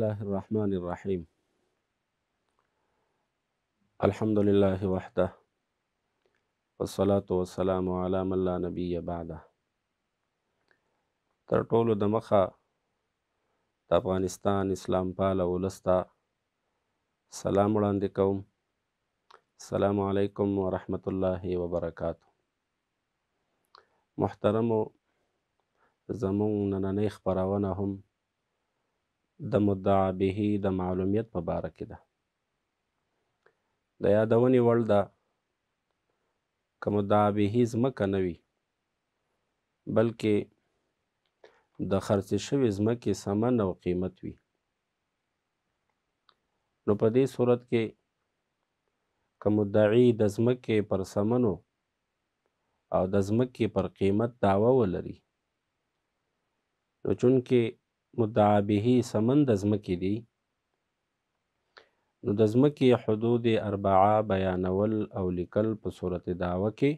الله الرحمن الرحيم. الحمد لله وحده والصلاة والسلام على من لا نبي بعده. تر ټولو د مخه د افغانستان اسلام پاله ولس ته سلام وړاندې کوم. السلام علیکم ورحمة الله وبرکاته. محترمو، زموږ نننۍ خپرونه هم د مدعا به د معلومیت په باره کې ده. د یادونې وړ ده که مدعا به ځمکه نه وي بلکې د خرڅې شوې ځمکې ثمن او قیمت وي، نو په دې صورت کې که مدعي د ځمکې پر ثمنو او د ځمکې پر قیمت دعوه ولري، نو چونکې مدعا به ثمن د ځمکې دی، نو د ځمکې حدود اربعه بیانول او لیکل په صورت دعوه کې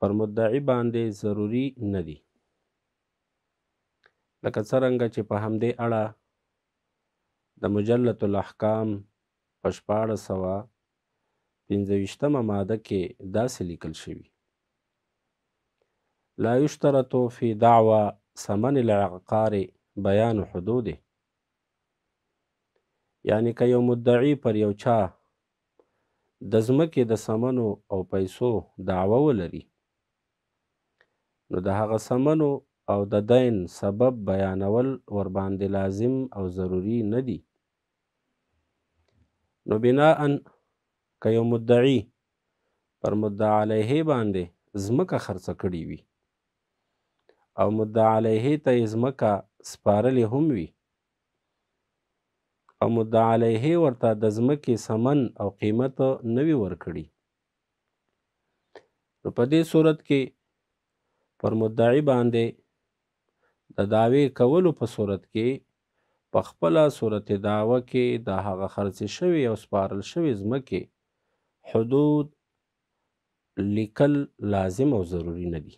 پر مدعي باندې ضروري نه دي. لکه څرنګه چې په همدې اړه د مجلة الاحکام په 1425 ماده کې داسې لیکل شوي: لا یشترط فی دعوى ثمن العقار بیان حدوده. یعنی که یو مدعي پر یو چا د ځمکې د ثمنو او پیسو دعوه ولري، نو د هغه ثمنو او د دین سبب بیانول ورباندې لازم او ضروري نه دي. نو بناءً که یو مدعي پر مدعا علیه باندې ځمکه خرڅه کړې وي او مدعا علیه ته یې ځمکه سپارلې هم وي او مدعا علیه ورته د ځمکې ثمن او قیمت نه وي ورکړي، نو په دې صورت کې پر مدعي باندې د دعوې کولو په صورت کې په خپله صورت دعوه کې د هغه خرڅې شوې او سپارل شوې ځمکې حدود لیکل لازم او ضروري نه دي،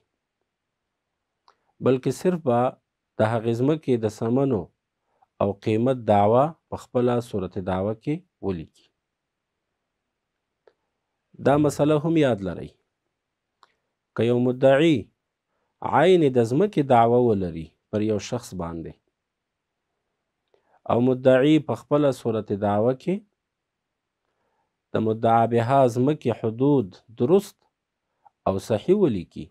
بلکې صرف به د هغې ځمکې د ثمنو او قیمت دعوه په خپله صورت دعوه کې ولیکي. دا مسله هم یاد لرئ، که یو مدعي عین د ځمکې دعوه ولري پر یو شخص باندې او مدعي په خپله صورت دعوه کې د مدعا بها ځمکې حدود درست او صحیح ولیکي،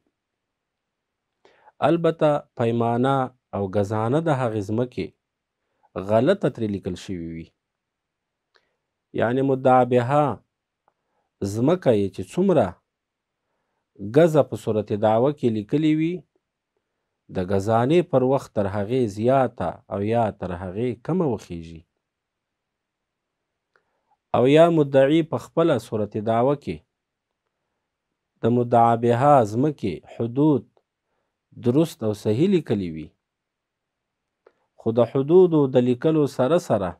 البته پیمانه او ګزانه د هغې ځمکې غلطه ترې لیکل شوي وي، یعنی مدعا بها ځمکه یې چې څومره ګزه په صورت دعوه کې لیکلې وي د ګزانې پر وخت تر هغې زیاته او یا تر هغې کمه وخیږي، او یا مدعي په خپله صورت دعوه کې د مدعا بها ځمکې حدود درست او صحیح لیکلي وي، خو د حدودو د لیکلو سره سره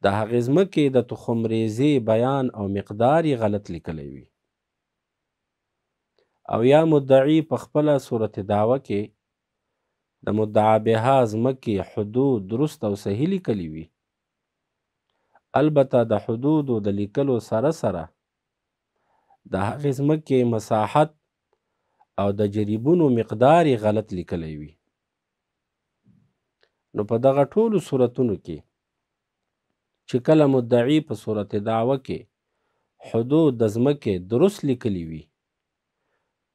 د هغې ځمکې د تخمریزې بیان او مقدار یې غلط لیکلی وي، او یا مدعي په خپله صورت دعوه کې د مدعا بها ځمکې حدود درست او صحیح لیکلي وي، البته د حدودو د لیکلو سره سره د هغې ځمکې مساحت او د جریبونو مقدار یې غلط لیکلی وي، نو په دغه ټولو صورتونو کې چې کله مدعي په صورت دعوه کې حدود د ځمکې درست لیکلي وي،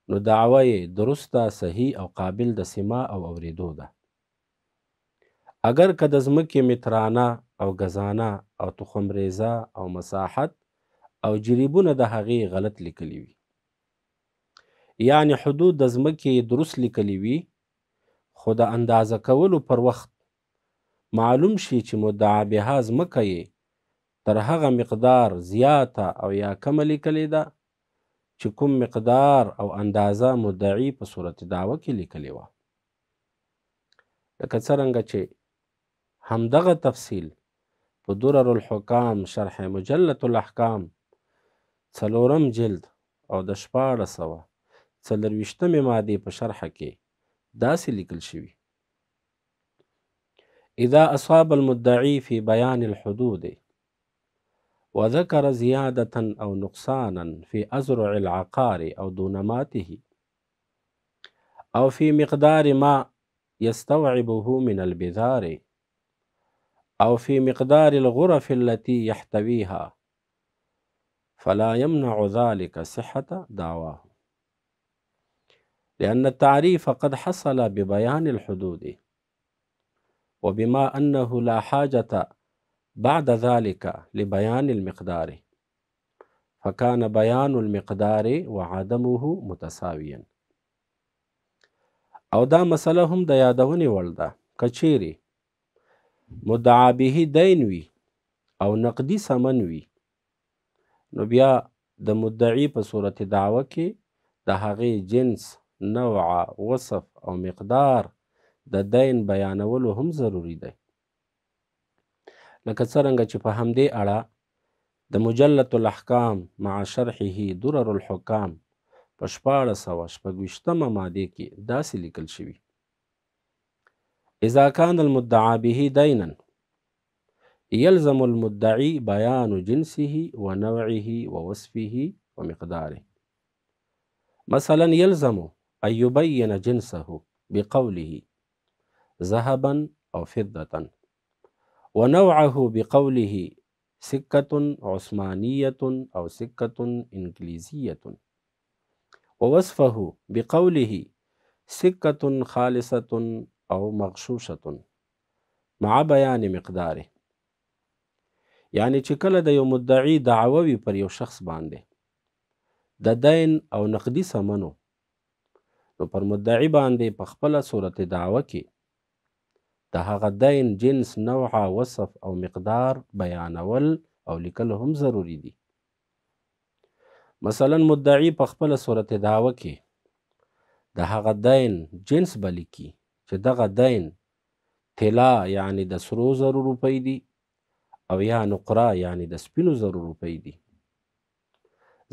نو دعوه یې درسته، صحیح او قابل د سماع او اوریدو ده. اگر که د ځمکې مترانه او ګزانه او تخمریزه او مساحت او جریبونه د هغې غلط لیکلي وي، یعنی حدود د ځمکې درست لیکلي وي، خو د اندازه کولو پر وخت معلوم شي چې مدعا بها ځمکه یې تر هغه مقدار زیاته او یا کمه لیکلې ده چې کوم مقدار او اندازه مدعي په صورت دعوه کې لیکلې وه. لکه څرنګه چې همدغه تفصیل په درر الحکام شرح مجلة الاحکام 4م جلد او د 1424 مادې په شرحه کې داسې لیکل شوي: إذا أصاب المدعي في بيان الحدود وذكر زيادة أو نقصانا في أزرع العقار أو دونماته أو في مقدار ما يستوعبه من البذار أو في مقدار الغرف التي يحتويها، فلا يمنع ذلك صحة دعواه، لأن التعريف قد حصل ببيان الحدود، وبما أنه لا حاجة بعد ذلك لبيان المقدار، فكان بيان المقدار وعدمه متساويا. او دا مسله هم د یادونې وړ ده، که چیرې مدعا به دین وي او نقدي ثمن وي، نو بیا د مدعي په صورت دعوه کې د هغې جنس، نوع، وصف او مقدار د دین بیانولو هم ضروري دی. لکه څرنګه چې په همدې اړه د مجلة الاحکام مع شرحه درر الحکام په 1426 مادې کې داسې لیکل شوي: إذا كان المدعى به دينا يلزم المدعي بيان جنسه ونوعه ووصفه ومقداره. مثلا يلزم أن يبين جنسه بقوله ذهبا أو فضة، ونوعه بقوله سكة عثمانية أو سكة إنجليزية، ووصفه بقوله سكة خالصة أو مغشوشة مع بیان مقداره. یعنی چې کله د یو مدعي دعوه وي پر یو شخص باندې د دین او نقدي ثمنو، نو پر مدعي باندې په خپله صورت دعوه کې د هغه دین جنس، نوع، وصف او مقدار بیانول او لیکل هم ضروري دي. مثلا مدعي په خپله صورت دعوه کې د هغه دین جنس به لیکي چې دغه دین طلا یعنی د سرو زرو روپۍ دي، او یا نقره یعنی د سپینو زرو روپۍ دي،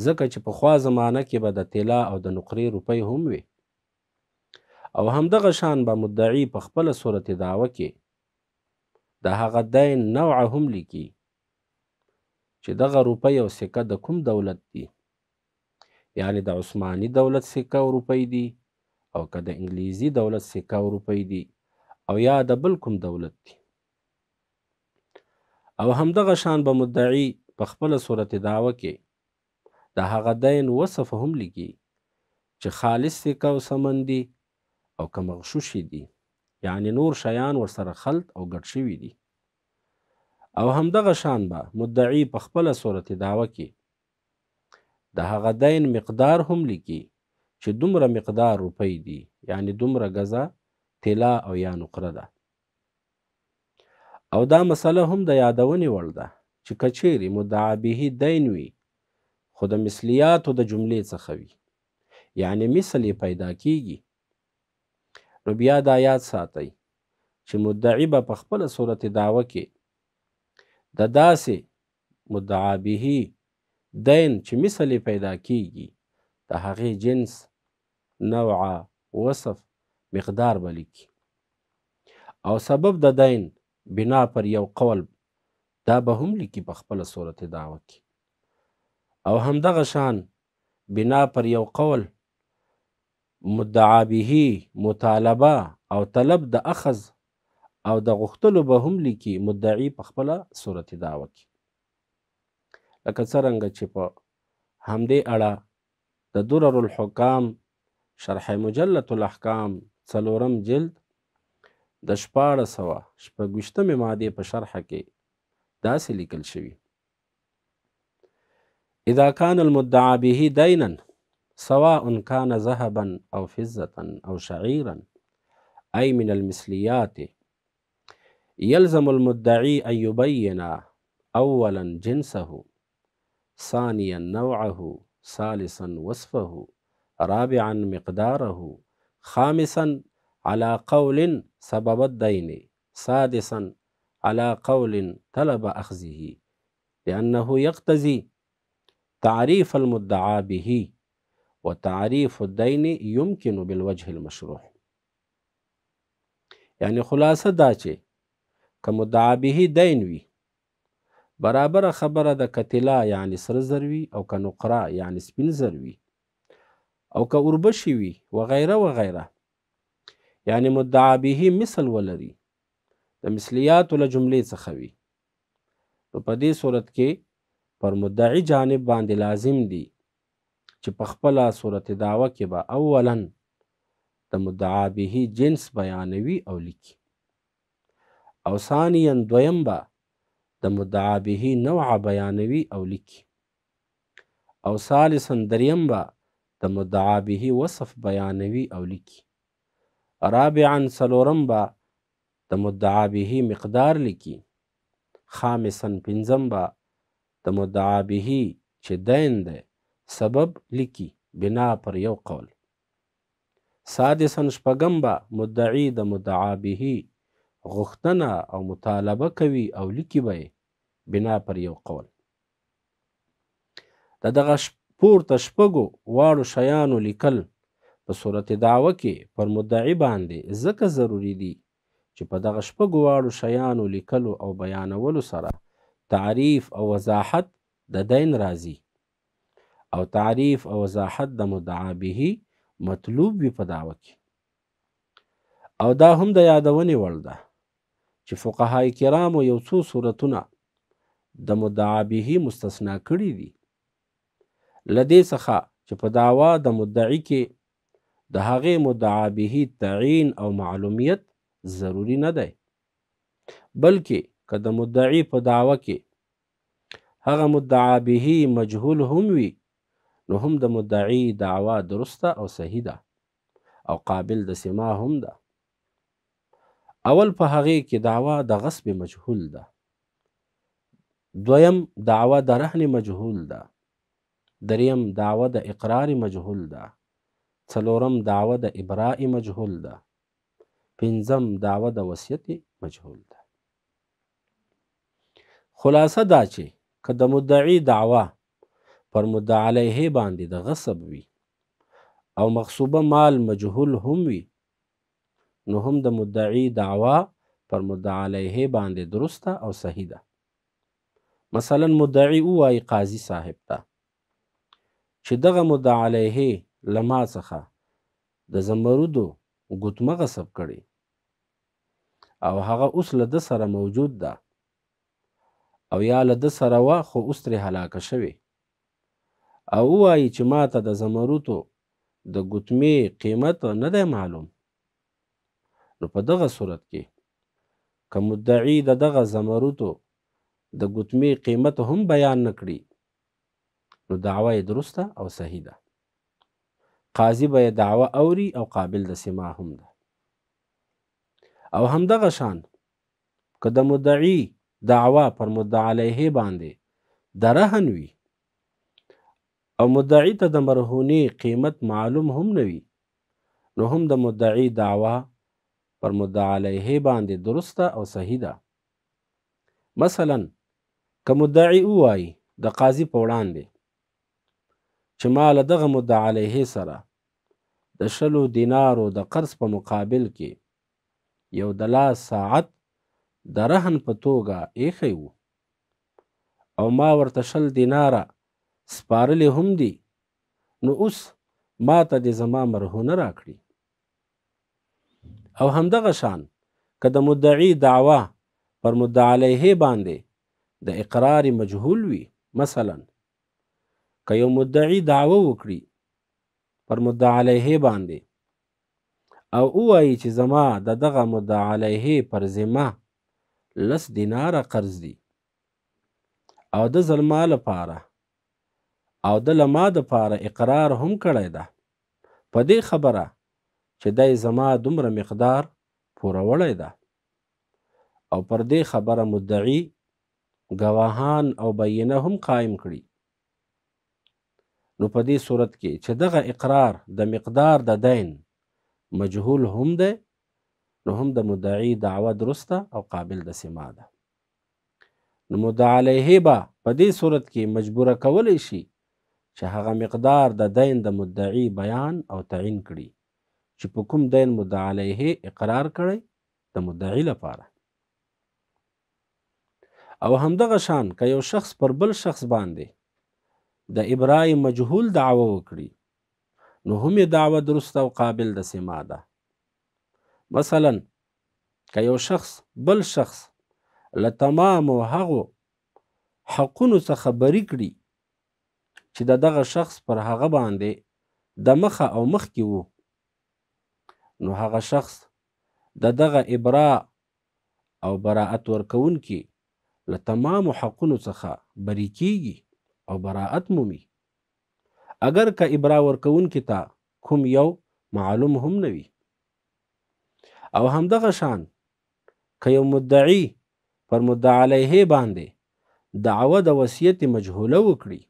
ځکه چې پخوا زمانه کې به د طلا او د نقرې روپۍ هم وي. او همدغه شان به مدعي په خپله صورت دعوه کې د هغه دین نوع هم لیکي چې دغه روپۍ او سکه د کوم دولت دي، یعنی د عثماني دولت سکه او روپۍ دي، او که د انګلیزي دولت سکه او روپۍ دي، او یا د بل کوم دولت دي. او همدغه شان به مدعي په خپله صورت دعوه کې د هغه دین وصف هم لیکي چې خالص سکه او سمن دي، او که مغشوشي دي، یعنی نور شیان ورسره خلط او ګډ شوي دي. او همدغه شان به مدعي په خپله صورت دعوه کې د هغه دین مقدار هم لیکي چې دومره مقدار روپۍ دي، یعنی دومره ګزه طلا او یا نقره ده. او دا مسله هم د یادونې وړ ده چې که چیرې مدعا به دین وي خو د مثلیاتو د جملې څخه وي، یعنی مثل یې پیدا کیږي، نو بیا دا یاد ساتئ چې مدعي به په خپله صورت دعوه کې د داسې مدعا به دین چې مثل یې پیدا کیږي د هغې جنس، نوع، وصف، مقدار به لیکي، او سبب د دین بنا پر یو قول دا به هم لیکي په خپله صورت دعوه کې. او همدغه شان بنا پر یو قول مدعا به مطالبه او طلب د اخذ او د غوښتلو به هم لیکي مدعي په خپله صورت دعوه کې. لکه څرنګه چې په همدې اړه د درر الحکام شرح مجلة الاحکام 4م جلد د 1426 مادې په شرحه کې داسې لیکل شوي: اذا كان المدعى به دينا سواء كان ذهبا او فضة او شعيرا اي من المثليات يلزم المدعي ان يبين اولا جنسه، ثانيا نوعه، ثالثا وصفه، رابعا مقداره، خامسا على قول سبب الدين، سادسا على قول طلب أخذه، لأنه يقتضي تعريف المدعى به، وتعريف الدين يمكن بالوجه المشروع. یعنی خلاصه دا چې که مدعا به دین وي برابره خبره ده که طلا یعنی سره زر وي او که نقره یعنی سپین زر وي او که اوربشي وي وغیره وغیره یعنی مدعا به مثل ولري د مثلیاتو له جملې څخه وي نو په دې صورت کې پر مدعي جانب باندې لازم دي چې په خپله صورت دعوه کې به اولا د مدعا به جنس بیانوي او لیکي او ثانیا دویم به د مدعا به نوع بیانوي او لیکي او ثالثا دریم به د مدعا به وصف بیانوي او لیکي رابعا څلورم به د مدعا به مقدار لیکي خامسا پنځم به د مدعا به چې دین دی سبب لیکي بنا پر یو قول سادسا شپږم به مدعي د مدعا به غوښتنه او مطالبه کوي او لیکي به بنا پر یو قول د دغه پورته شپږو واړو شیانو لیکل په صورت دعوه کې پر مدعي باندې ځکه ضروري دي چې په دغه شپږو واړو شیانو لیکلو او بیانولو سره تعریف او وضاحت د دین راځي او تعریف او وضاحت د مدعا به مطلوب وي په دعوه کې او دا هم د یادونې وړ ده چې فقهای کرامو یو څو صورتونه د مدعا به مستثنا کړي دي له دې څخه چې په دعوا د مدعي کې د هغې مدعا به تعیین او معلومیت ضروری نه دی بلکې که د مدعي په دعوه کې هغه مدعا به مجهول هم وي نو هم د مدعي دعوا درسته او صحیح ده او قابل د سما هم ده اول په هغې کې دعوا د غصب مجهول ده دویم دعوا د رهن مجهول ده دریم دعوا د اقرار مجهول ده څلورم دعوا د ابراء مجهول ده پنځم دعوا د وصیت مجهول ده خلاصه دا چې که د مدعي دعوا پر مدعا علیه باندې د غصب وي او مغصوبه مال مجهول هم وي نو هم د مدعي دعوا پر مدعا علیه باندې درسته او صحیح ده مثلا مدعي ووایي قاضي صاحب ته چې دغه مدعا علیه له ما څخه د زمرودو ګوتمه غصب کړي او هغه اوس له ده سره موجود ده او یا له ده سره وه خو اوس ترې هلاکه شوې او ووایي چې ما ته د زمرودو د ګوتمې قیمت نه دی معلوم نو په دغه صورت کې که مدعي د دغه زمرودو د ګوتمې قیمت هم بیان نه کړي نو دعوه یې درسته او صحیح ده قاضي به یې دعوه اوري او قابل د سما هم ده او همدغه شان که د مدعي دعوه پر مدعا علیه باندې د رهن وي او مدعي ته د مرهونې قیمت معلوم هم نه وي نو هم د مدعي دعوه پر مدعا علیه باندې درسته او صحیح ده مثلا که مدعي ووایي د قاضي په وړاندې چې ما له دغه مدعا علیه سره د 100 دینارو د قرض په مقابل کې یو د لاس ساعت د رهن په توګه ایښی و او ما ورته 100 دیناره سپارلې هم دي نو اوس ما ته دې زما مرهونه راکړي او همدغه شان که د مدعي دعوه پر مدعا علیه باندې د اقرار مجهول وي مثلا که یو مدعي دعوه وکړي پر مدعا علیه باندې او ووایي چې زما د دغه مدعا علیه پر ذمه 10 دیناره قرض دي او د زلما لپاره او د لما دپاره اقرار هم کړی ده په دې خبره چې دی زما دومره مقدار پوروړی ده او پر دې خبره مدعي گواهان او بینه هم قایم کړي نو په دې صورت کې چې دغه اقرار د مقدار د دین مجهول هم ده نو هم د مدعي دعوه درسته او قابل د سما ده نو مدعا علیه به په دې صورت کې مجبوره کولی شي چې هغه مقدار د دین د مدعي بیان او تعین کړي چې په کوم دین مدعا علیه اقرار کړی د مدعي لپاره او همدغه شان که یو شخص پر بل شخص باندې د ابرای مجهول دعوه وکړي نو هم یې دعوه درسته او قابل د سما ده. مثلا که یو شخص بل شخص له تمامو هغو حقونو څخه بری کړي چې د دغه شخص پر هغه باندې د مخه او مخکې وو، نو هغه شخص د دغه ابرا او براءت ورکوونکي له تمامو حقونو څخه بری کیږي او براءت مومي، اگر که ابرا ورکوونکي ته کوم یو معلوم هم نه وي. او همدغه شان که یو مدعی پر مدعا علیه باندې دعوه د وصیت مجهوله وکړي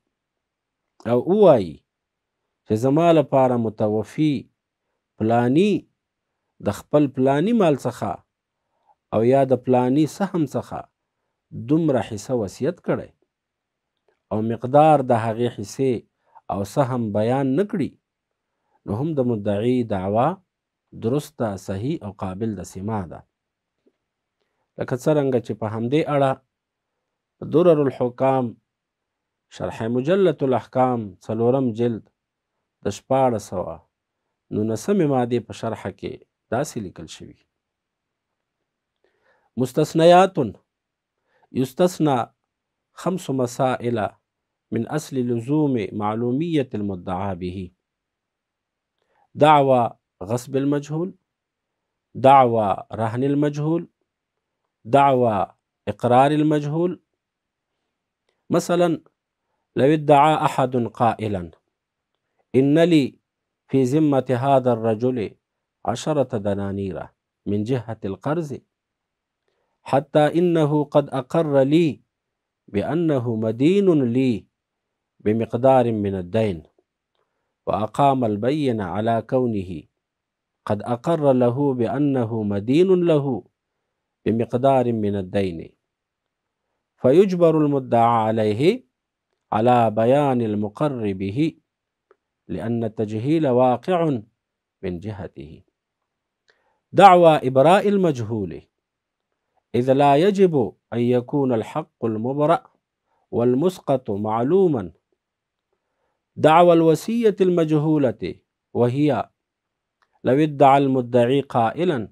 او ووایي چې زما لپاره متوفي پلانی د خپل پلانی مال څخه او یا د پلانی سهم څخه دومره حصه وصیت کړی او مقدار د هغې حصې او سهم بیان نه کړي، نو هم د مدعی دعوه درسته، صحیح او قابل د سما ده. لکه څرنګه چې په همدې اړه درر الحکام شرح مجلة الاحکام 4م جلد د 1419 مادې په شرحه کې داسې لیکل شوي: مستثنیات یستثنى 5 مسائل من اصل لزوم معلومیة المدعا به: دعوى غصب المجهول، دعوى رهن المجهول، دعوى اقرار المجهول. مثلا لو ادعى احد قائلا ان لي في ذمة هذا الرجل 10 دنانير من جهة القرض حتى انه قد اقر لي بانه مدين لي بمقدار من الدين، وأقام البينة على كونه قد أقر له بأنه مدين له بمقدار من الدين، فيجبر المدعى عليه على بيان المقر به لأن التجهيل واقع من جهته. دعوى إبراء المجهول إذ لا يجب أن يكون الحق المبرأ والمسقط معلوما. دعوى الوصية المجهولة وهي لو ادعى المدعي قائلا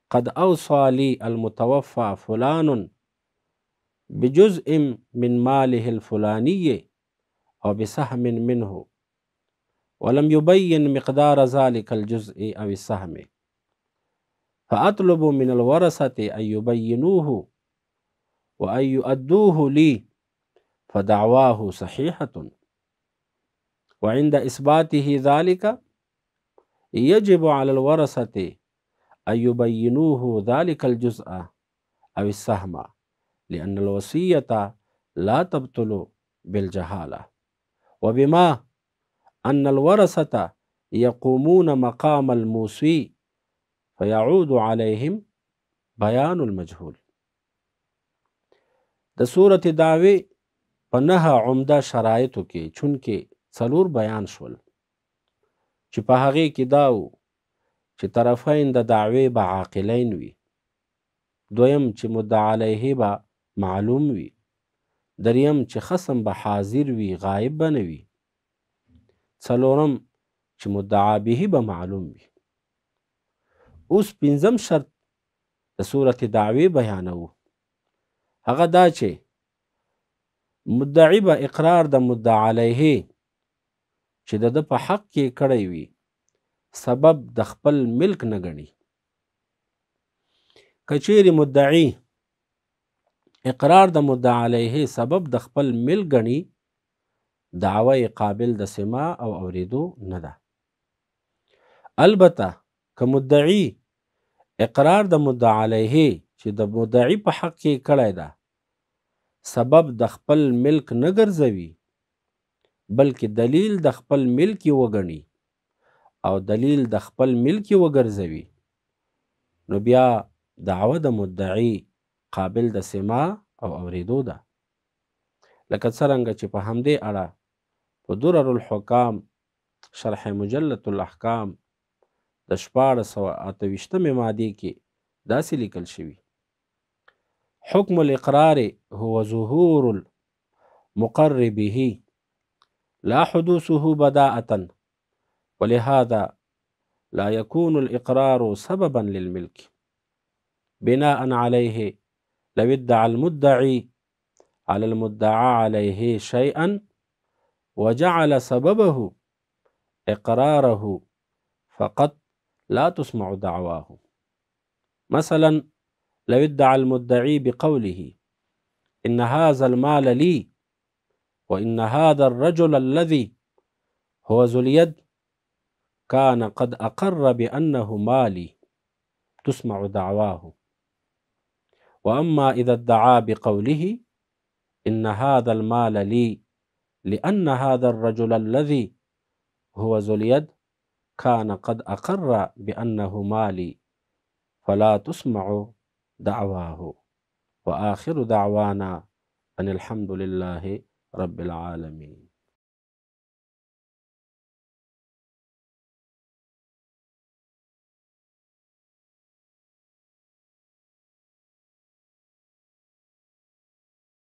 قد أوصى لي المتوفى فلان بجزء من ماله الفلاني أو بسهم منه ولم يبين مقدار ذلك الجزء أو السهم، فأطلب من الورثة أن يبينوه وأن يؤدوه لي، فدعواه صحيحة. وعند إثباته ذلك يجب على الورثة أن يبينوه ذلك الجزء أو السهم، لأن الوصية لا تبطل بالجهالة، وبما أن الورثة يقومون مقام الموصي فيعود عليهم بيان المجهول. د صورت دعوی په 9 عمده شرایطو کې چونکې 4 بیان شول چې په هغې کې دا و چې طرفین د دعوی به عاقلین وي، دویم چې مدعا علیه به معلوم وي، دریم چې خصم به حاضر وي، غایب به نه وي، څلورم چې مدعا به به معلوم وي. اوس 5م شرط د صورت دعوی بیانوو، هغه دا چې مدعی به اقرار د مدعا علیه چې د په حق کې کړی وي سبب د خپل ملک نه ګڼي. که چیرې مدعی اقرار د مدعا علیه سبب د خپل ملک ګڼي، دعوه قابل د سماع او اوریدو نه ده. البته که مدعی اقرار د مدعا علیه چې د مدعی په حق کې کړی ده سبب د خپل ملک نه ګرځوي بلکې دلیل د خپل ملک وګڼي او دلیل د خپل ملک وګرځوي، نو بیا دعوه د مدعی قابل د سماع او اوریدو ده. لکه څرنګه چې په همدې اړه په درر الحکام شرح مجلة الاحکام د 1428 مادې کې داسې لیکل شوي: حكم الإقرار هو ظهور المقر به لا حدوثه بداءة، ولهذا لا يكون الإقرار سببا للملك. بناء عليه لو ادعى المدعي على المدعى عليه شيئا وجعل سببه إقراره فقط لا تسمع دعواه. مثلا لو ادعى المدعي بقوله إن هذا المال لي، وإن هذا الرجل الذي هو ذو اليد كان قد أقر بأنه مالي، تسمع دعواه. وأما إذا ادعى بقوله إن هذا المال لي لأن هذا الرجل الذي هو ذو اليد كان قد أقر بأنه مالي، فلا تسمع دعواه. وآخر دعوانا أن الحمد لله رب العالمين.